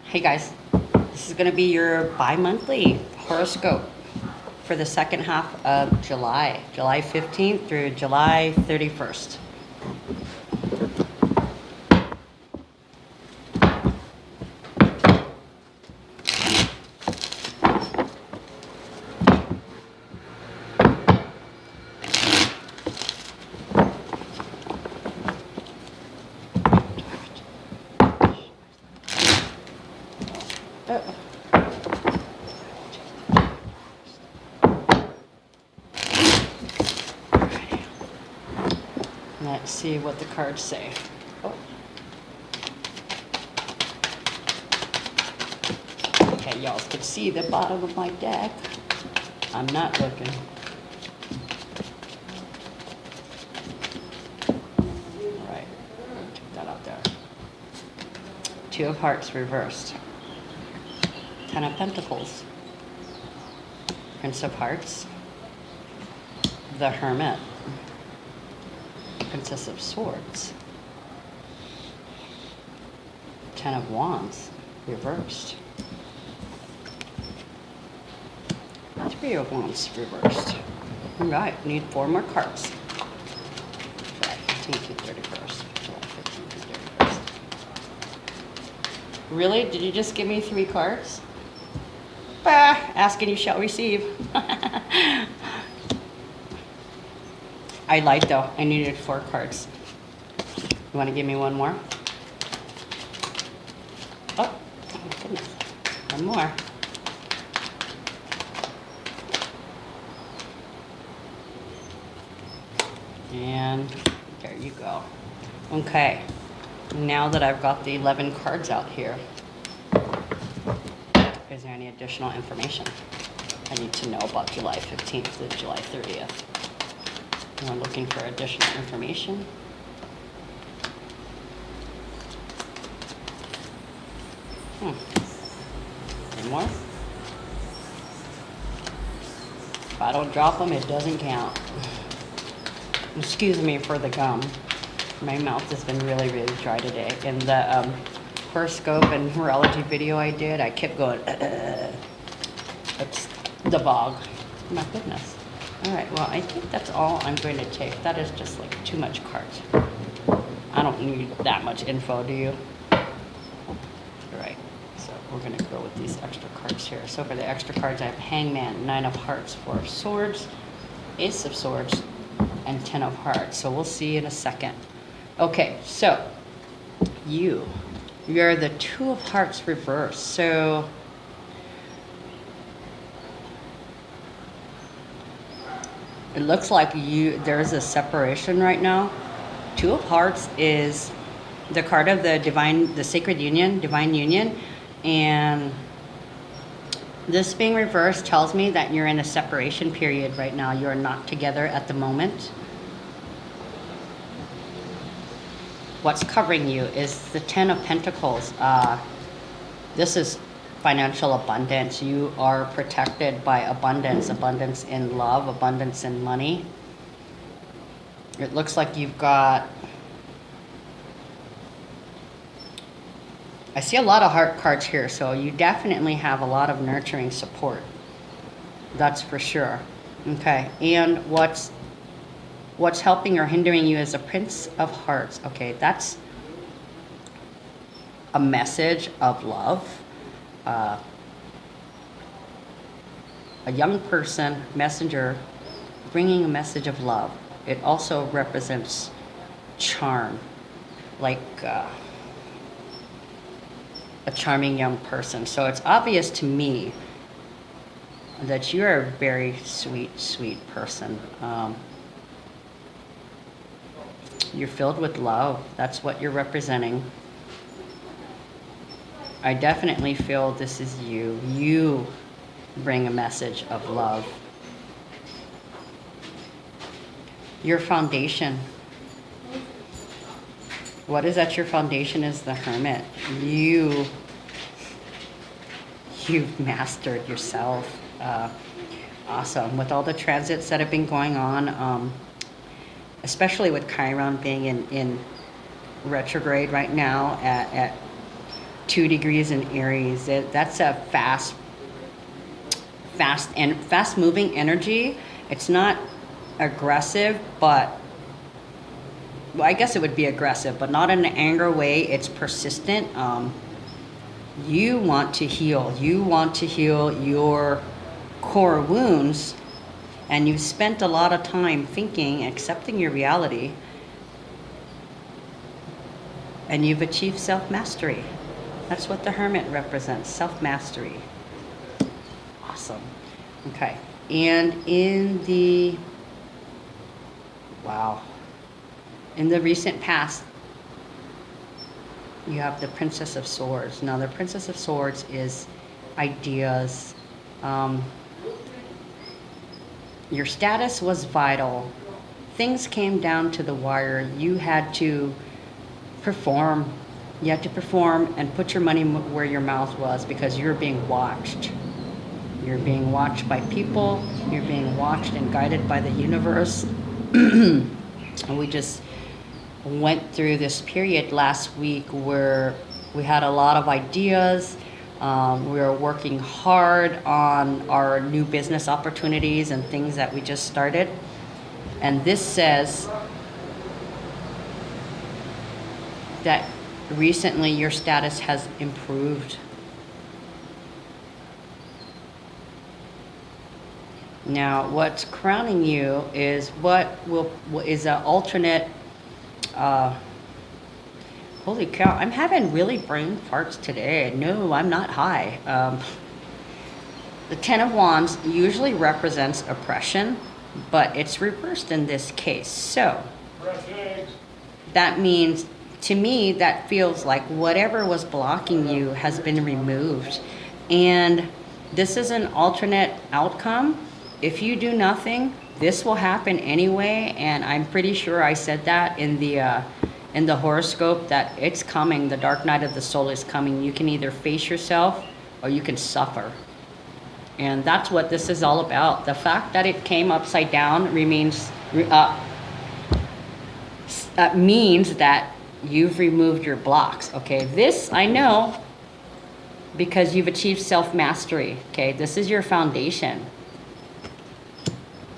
Hey guys, this is going to be your bi-monthly horoscope for the second half of July, July 15th through July 31st. Let's see what the cards say. Oh. Okay, y'all can see the bottom of my deck. I'm not looking. Alright, check that out there. Two of Hearts reversed. Ten of Pentacles. Prince of Hearts. The Hermit. Princess of Swords. Ten of Wands, reversed. Three of Wands, reversed. All right, need four more cards. July 15th to 31st. July 15th to 31st. Really? Did you just give me three cards? Bah, ask and you shall receive. I lied though. I needed four cards. You want to give me one more? Oh my goodness. One more. And there you go. Okay. Now that I've got the 11 cards out here, is there any additional information I need to know about July 15th to July 30th? We're looking for additional information. Any more? If I don't drop them, it doesn't count. Excuse me for the gum. My mouth has been really, really dry today. In the horoscope and horology video I did, I kept going, It's the bog. My goodness. All right, well, I think that's all I'm going to take. That is just like too much cards. I don't need that much info, do you? All right, so we're going to go with these extra cards here. So for the extra cards, I have Hangman, Nine of Hearts, Four of Swords, Ace of Swords, and Ten of Hearts. So we'll see in a second. Okay, so you're the Two of Hearts reversed. So it looks like there's a separation right now. Two of Hearts is the card of the sacred union, divine union, and this being reversed tells me that you're in a separation period right now. You're not together at the moment. What's covering you is the Ten of Pentacles. This is financial abundance. You are protected by abundance in love, abundance in money. It looks like you've got, I see a lot of heart cards here, so you definitely have a lot of nurturing support. That's for sure. Okay, and what's helping or hindering you is a Prince of Hearts. Okay, that's a message of love. A young person, messenger, bringing a message of love. It also represents charm, like a charming young person. So it's obvious to me that you're a very sweet, sweet person. You're filled with love. That's what you're representing. I definitely feel this is you. You bring a message of love. Your foundation. What is at your foundation is the Hermit. You've mastered yourself. Awesome. With all the transits that have been going on, especially with Chiron being in retrograde right now at 2 degrees in Aries. That's a fast moving energy. It's not aggressive, but well, I guess it would be aggressive, but not in an anger way. It's persistent. You want to heal. You want to heal your core wounds, and you've spent a lot of time thinking, accepting your reality, and you've achieved self-mastery. That's what the Hermit represents, self-mastery. Awesome. Okay. And in the recent past, you have the Princess of Swords. Now, the Princess of Swords is ideas. Your status was vital. Things came down to the wire. You had to perform. You had to perform and put your money where your mouth was, because you're being watched. You're being watched by people. You're being watched and guided by the universe. And we just went through this period last week where we had a lot of ideas. We were working hard on our new business opportunities and things that we just started. And this says that recently your status has improved. Now, what's crowning you is what is an alternate. Holy cow! I'm having really brain farts today. No, I'm not high. The Ten of Wands usually represents oppression, but it's reversed in this case. So that means, to me, that feels like whatever was blocking you has been removed, and this is an alternate outcome. If you do nothing, this will happen anyway, and I'm pretty sure I said that in the horoscope, that it's coming. The dark night of the soul is coming. You can either face yourself or you can suffer. And that's what this is all about. The fact that it came upside down means that you've removed your blocks. Okay, this I know because you've achieved self-mastery. Okay, this is your foundation.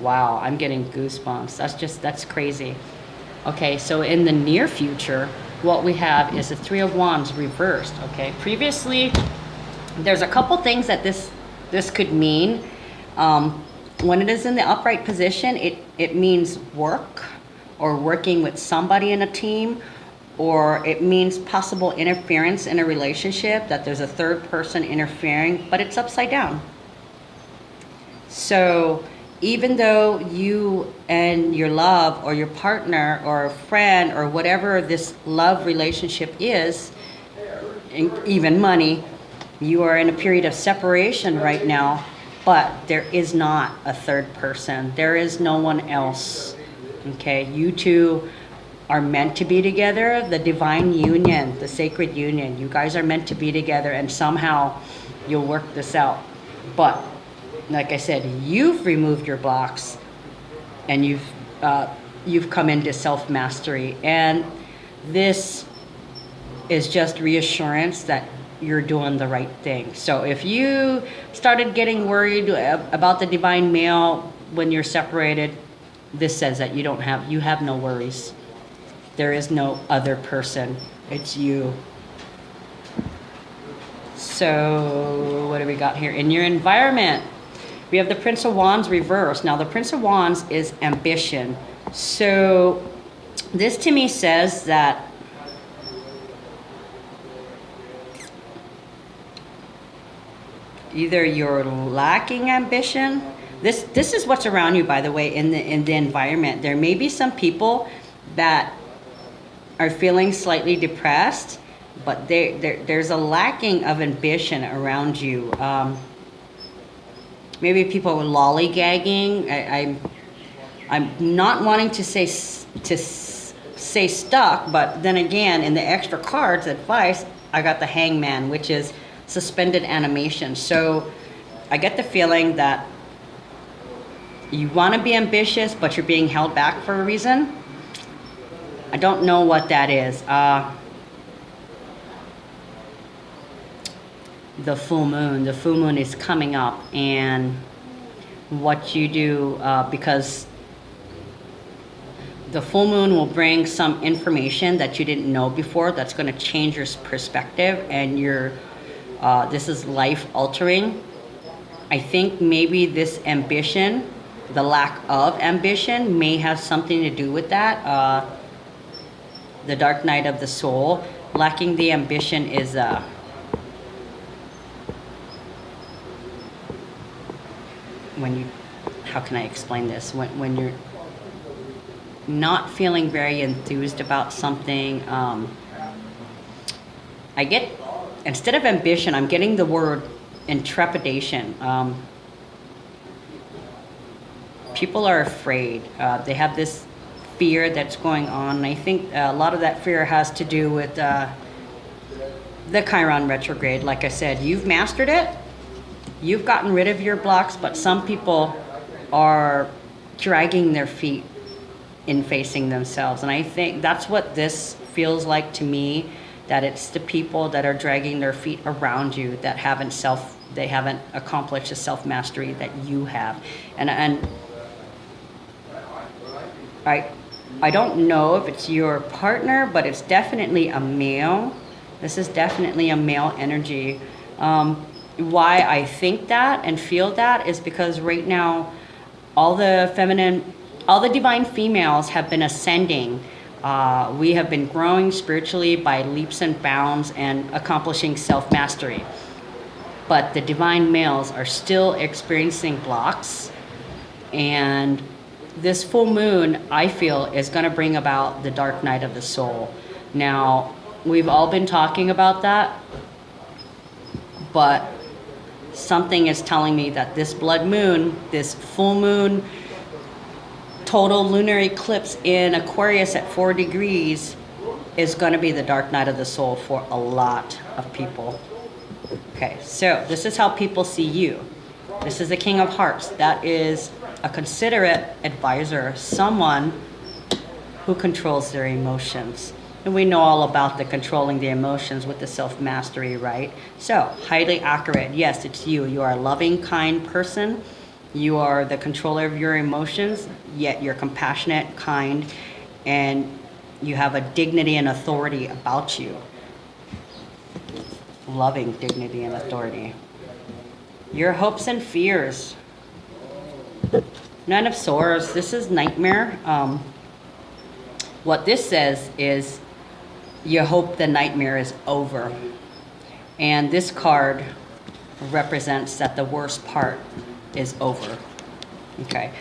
Wow, I'm getting goosebumps. That's crazy. Okay, so in the near future, what we have is the Three of Wands reversed. Okay, previously, there's a couple things that this could mean. When it is in the upright position, it means work or working with somebody in a team, or it means possible interference in a relationship, that there's a third person interfering, but it's upside down. So even though you and your love or your partner or a friend or whatever this love relationship is, even money, you are in a period of separation right now, but there is not a third person. There is no one else. Okay, you two are meant to be together, the divine union, the sacred union. You guys are meant to be together, and somehow you'll work this out. But like I said, you've removed your blocks, and you've come into self-mastery, and this is just reassurance that you're doing the right thing. So if you started getting worried about the divine male when you're separated, this says that you have no worries. There is no other person. It's you. So what do we got here? In your environment, we have the Prince of Wands reversed. Now, the Prince of Wands is ambition. So this to me says that either you're lacking ambition. This is what's around you, by the way, in the environment. There may be some people that are feeling slightly depressed, but there's a lacking of ambition around you. Maybe people are lollygagging. I'm not wanting to say stuck, but then again, in the extra cards advice, I got the Hangman, which is suspended animation. So I get the feeling that you want to be ambitious, but you're being held back for a reason. I don't know what that is. the full moon. The full moon is coming up, and what you do, because the full moon will bring some information that you didn't know before that's going to change your perspective, and this is life altering. I think maybe this ambition, the lack of ambition, may have something to do with that. The dark night of the soul, lacking the ambition is when you, how can I explain this? When you're not feeling very enthused about something, I get, instead of ambition, I'm getting the word intrepidation. People are afraid. They have this fear that's going on. And I think a lot of that fear has to do with the Chiron retrograde. Like I said, you've mastered it. You've gotten rid of your blocks, but some people are dragging their feet in facing themselves. And I think that's what this feels like to me, that it's the people that are dragging their feet around you that they haven't accomplished the self-mastery that you have. And I don't know if it's your partner, but it's definitely a male. This is definitely a male energy. Why I think that and feel that is because right now, all the divine females have been ascending. We have been growing spiritually by leaps and bounds and accomplishing self-mastery. But the divine males are still experiencing blocks, and this full moon, I feel, is going to bring about the dark night of the soul. Now, we've all been talking about that, but something is telling me that this blood moon, this full moon, total lunar eclipse in Aquarius at 4 degrees is going to be the dark night of the soul for a lot of people. Okay, so this is how people see you. This is the King of Hearts. That is a considerate advisor, someone who controls their emotions. And we know all about the controlling the emotions with the self-mastery, right? So, highly accurate. Yes, it's you. You are a loving, kind person. You are the controller of your emotions, yet you're compassionate, kind, and you have a dignity and authority about you. Loving dignity and authority. Your hopes and fears. Nine of Swords. This is nightmare. What this says is you hope the nightmare is over. And this card represents that the worst part is over. Okay.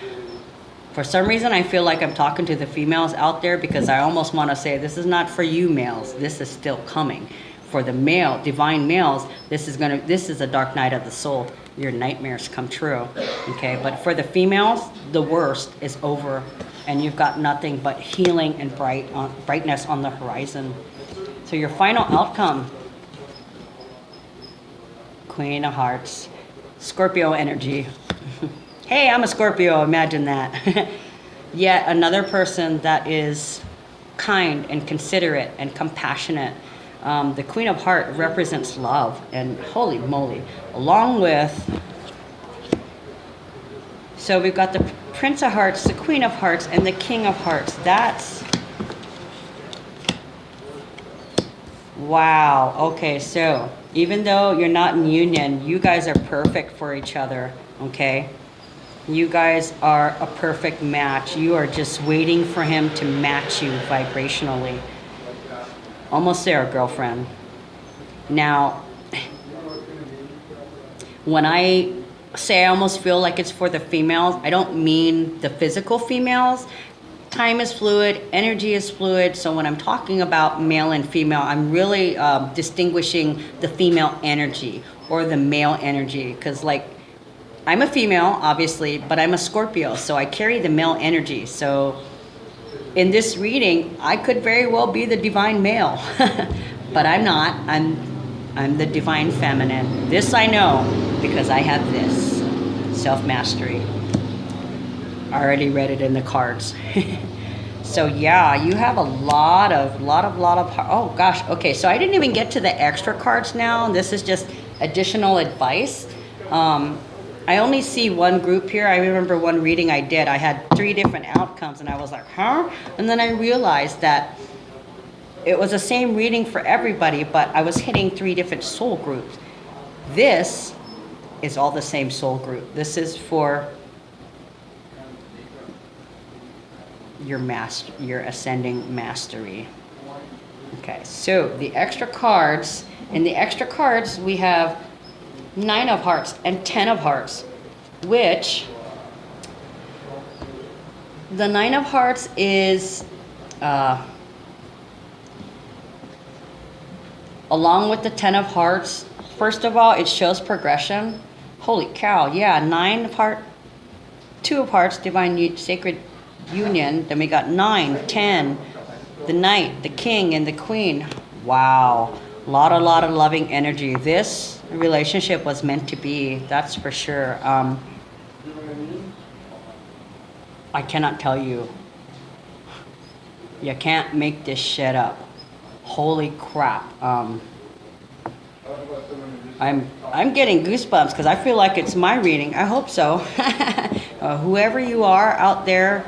For some reason, I feel like I'm talking to the females out there, because I almost want to say this is not for you males. This is still coming. For the male, divine males, this is a dark night of the soul. Your nightmares come true. Okay. But for the females, the worst is over, and you've got nothing but healing and brightness on the horizon. So your final outcome, Queen of Hearts, Scorpio energy. Hey, I'm a Scorpio, imagine that. Yet another person that is kind and considerate and compassionate. The Queen of Hearts represents love, and holy moly, along with, so we've got the Prince of Hearts, the Queen of Hearts, and the King of Hearts. That's, wow. Okay, so even though you're not in union, you guys are perfect for each other, okay? You guys are a perfect match. You are just waiting for him to match you vibrationally. Almost there, girlfriend. Now, when I say I almost feel like it's for the females, I don't mean the physical females. Time is fluid, energy is fluid. So when I'm talking about male and female, I'm really distinguishing the female energy or the male energy. Because like, I'm a female, obviously, but I'm a Scorpio, so I carry the male energy. So in this reading, I could very well be the divine male, but I'm not. I'm the divine feminine. This I know because I have this self-mastery. I already read it in the cards. So yeah, you have a lot of, oh gosh, okay, so I didn't even get to the extra cards now. This is just additional advice. I only see one group here. I remember one reading I did. I had 3 different outcomes, and I was like, huh? And then I realized that it was the same reading for everybody, but I was hitting 3 different soul groups. This is all the same soul group. This is for your ascending mastery. Okay, so the extra cards, in the extra cards we have 9 of hearts and 10 of hearts, which the 9 of hearts is along with the 10 of hearts. First of all, it shows progression. Holy cow, yeah, 9 of hearts, 2 of hearts, divine sacred union. Then we got 9, 10, the knight, the king, and the queen. Wow, a lot of loving energy. This relationship was meant to be, that's for sure. I cannot tell you. You can't make this shit up. Holy crap. I'm getting goosebumps because I feel like it's my reading. I hope so. Whoever you are out there,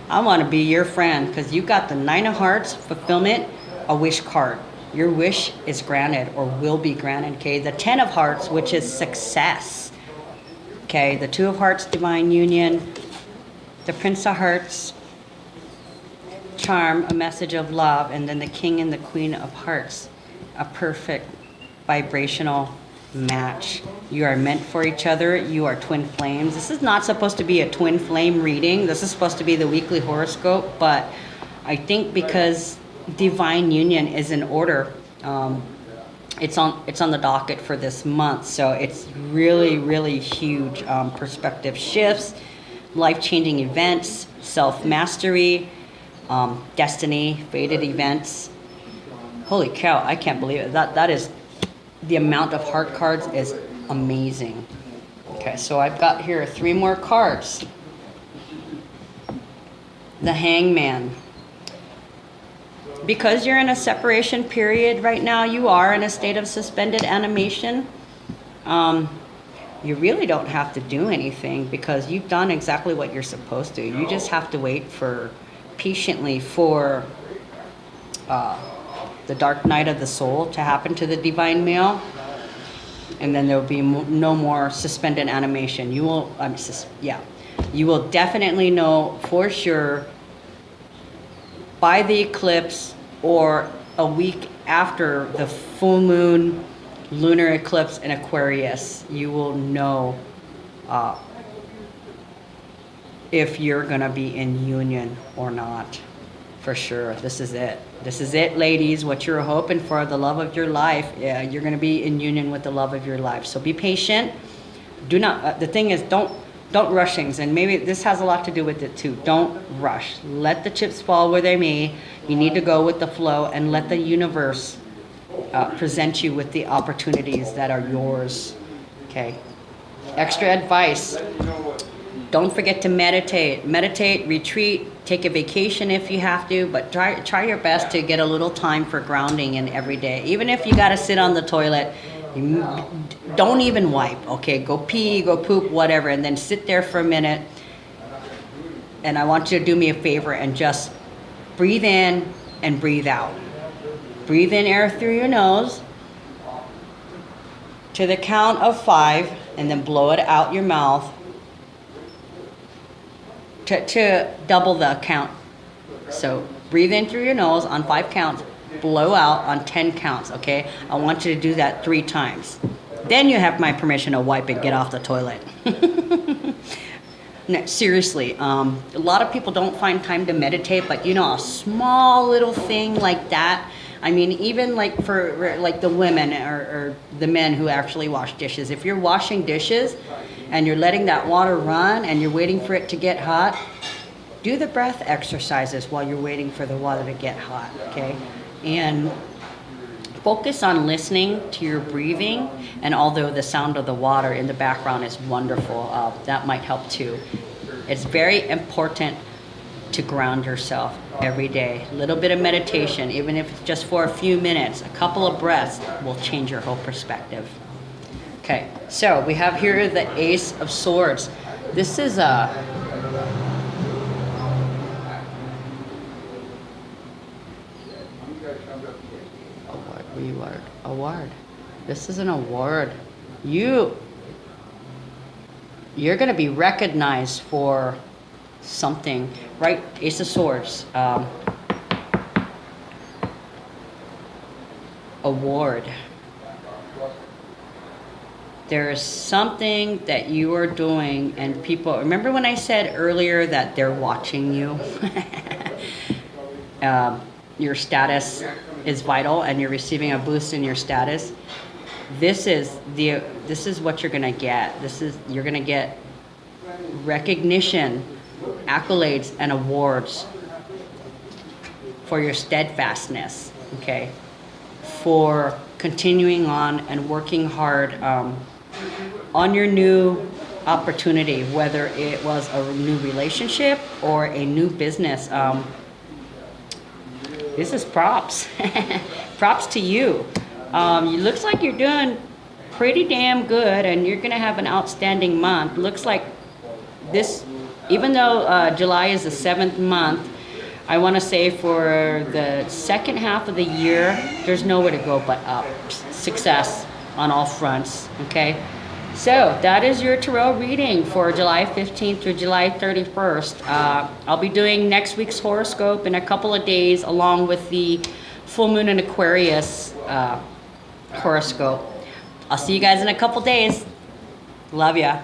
I want to be your friend because you got the 9 of hearts, fulfillment, a wish card. Your wish is granted or will be granted. Okay, the 10 of hearts, which is success. Okay, the 2 of hearts, divine union, the prince of hearts, charm, a message of love, and then the king and the queen of hearts, a perfect vibrational match. You are meant for each other. You are twin flames. This is not supposed to be a twin flame reading. This is supposed to be the weekly horoscope, but I think because divine union is in order, it's on the docket for this month, so it's really huge. Perspective shifts, life-changing events, self-mastery, destiny, fated events. Holy cow, I can't believe it. That is, the amount of heart cards is amazing. Okay, so I've got here 3 more cards. The Hangman. Because you're in a separation period right now, you are in a state of suspended animation. You really don't have to do anything because you've done exactly what you're supposed to. You just have to wait patiently for the dark night of the soul to happen to the divine male, and then there will be no more suspended animation. You will, you will definitely know for sure by the eclipse or a week after the full moon lunar eclipse in Aquarius. You will know if you're gonna be in union or not. For sure, this is it. This is it, ladies. What you're hoping for, the love of your life. Yeah, you're gonna be in union with the love of your life. So be patient. Do not. The thing is, don't rush things. And maybe this has a lot to do with it too. Don't rush. Let the chips fall where they may. You need to go with the flow and let the universe present you with the opportunities that are yours. Okay. Extra advice. Don't forget to meditate. Meditate, retreat, take a vacation if you have to, but try your best to get a little time for grounding in every day. Even if you got to sit on the toilet, don't even wipe, okay? Go pee, go poop, whatever, and then sit there for a minute. And I want you to do me a favor and just breathe in and breathe out. Breathe in air through your nose to the count of 5, and then blow it out your mouth to double the count. So breathe in through your nose on 5 counts, blow out on 10 counts, okay? I want you to do that 3 times. Then you have my permission to wipe and get off the toilet. No, seriously, a lot of people don't find time to meditate, but you know, a small little thing like that. I mean, even like for like the women or the men who actually wash dishes, if you're washing dishes and you're letting that water run and you're waiting for it to get hot, do the breath exercises while you're waiting for the water to get hot, okay? And focus on listening to your breathing, and although the sound of the water in the background is wonderful, that might help too. It's very important to ground yourself every day. A little bit of meditation, even if it's just for a few minutes, a couple of breaths will change your whole perspective. Okay, so we have here the Ace of Swords. This is a award. This is an award. You're going to be recognized for something, right? Ace of Swords. Award. There's something that you are doing, and people, remember when I said earlier that they're watching you? Your status is vital, and you're receiving a boost in your status. This is what you're gonna get. You're gonna get recognition, accolades, and awards for your steadfastness. Okay, for continuing on and working hard on your new opportunity, whether it was a new relationship or a new business. This is props. Props to you. It looks like you're doing pretty damn good, and you're gonna have an outstanding month. Looks like this, even though July is the 7th month, I want to say for the second half of the year, there's nowhere to go but up. Success on all fronts, okay? So that is your tarot reading for July 15th through July 31st. I'll be doing next week's horoscope in a couple of days, along with the full moon in Aquarius horoscope. I'll see you guys in a couple days. Love ya.